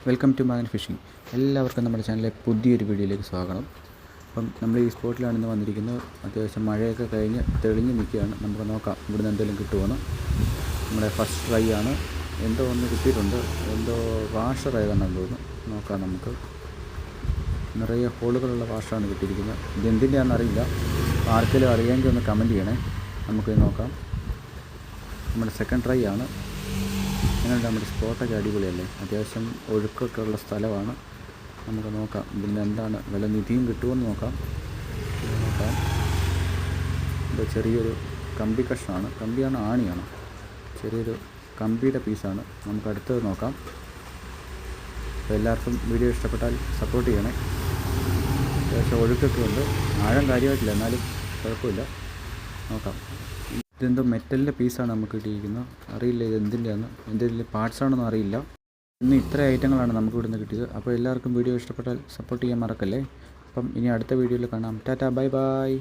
Welcome to മാഗൻ phishing. എല്ലാവർക്കും നമ്മുടെ ചാനലിലെ പുതിയൊരു വീഡിയോയിലേക്ക് സ്വാഗതം. അപ്പം നമ്മൾ ഈ സ്പോട്ടിലാണ് ഇന്ന് വന്നിരിക്കുന്നത്. അത്യാവശ്യം മഴയൊക്കെ കഴിഞ്ഞ് തെളിഞ്ഞ് നിൽക്കുകയാണ്. നമുക്ക് നോക്കാം ഇവിടുന്ന് എന്തെങ്കിലും കിട്ടുമെന്ന്. നമ്മുടെ ഫസ്റ്റ് ട്രൈ ആണ്. എന്തോ ഒന്ന് കിട്ടിയിട്ടുണ്ട്. എന്തോ വാഷർ ഏതാണെന്ന് തോന്നുന്നു. നോക്കാം. നമുക്ക് നിറയെ ഹോളുകളുള്ള വാഷറാണ് കിട്ടിയിരിക്കുന്നത്. ഇതെന്തിൻ്റെയാണെന്ന് അറിയില്ല. ആർക്കെങ്കിലും അറിയാമെങ്കിൽ ഒന്ന് കമൻറ്റ് ചെയ്യണേ. നമുക്ക് നോക്കാം. നമ്മുടെ സെക്കൻഡ് ട്രൈ ആണ്. അങ്ങനെയുണ്ട്. നമ്മുടെ സ്പോട്ടൊക്കെ അടിപൊളിയല്ലേ. അത്യാവശ്യം ഒഴുക്കൊക്കെ ഉള്ള സ്ഥലമാണ്. നമുക്ക് നോക്കാം ഇവിടുന്ന് എന്താണ് വല്ല നിധിയും കിട്ടുമെന്ന് നോക്കാം. ഇത് ചെറിയൊരു കമ്പി കഷ്ണമാണ്. കമ്പിയാണോ ആണിയാണോ? ചെറിയൊരു കമ്പിയുടെ പീസാണ്. നമുക്ക് അടുത്തത് നോക്കാം. അപ്പോൾ എല്ലാവർക്കും വീഡിയോ ഇഷ്ടപ്പെട്ടാൽ സപ്പോർട്ട് ചെയ്യണേ. അത്യാവശ്യം ഒഴുക്കൊക്കെ ഉണ്ട്. ആഴം കാര്യമായിട്ടില്ല, എന്നാലും കുഴപ്പമില്ല. നോക്കാം. ഇതെന്തോ മെറ്റലിൻ്റെ പീസാണ് നമുക്ക് കിട്ടിയിരിക്കുന്നത്. അറിയില്ല ഇത് എന്തിൻ്റെയാണ്, എന്തെങ്കിലും പാർട്സാണെന്ന് അറിയില്ല. ഇന്ന് ഇത്ര ഐറ്റങ്ങളാണ് നമുക്ക് ഇവിടുന്ന് കിട്ടിയത്. അപ്പോൾ എല്ലാവർക്കും വീഡിയോ ഇഷ്ടപ്പെട്ടാൽ സപ്പോർട്ട് ചെയ്യാൻ മറക്കല്ലേ. അപ്പം ഇനി അടുത്ത വീഡിയോയിൽ കാണാം. Tata, bye bye.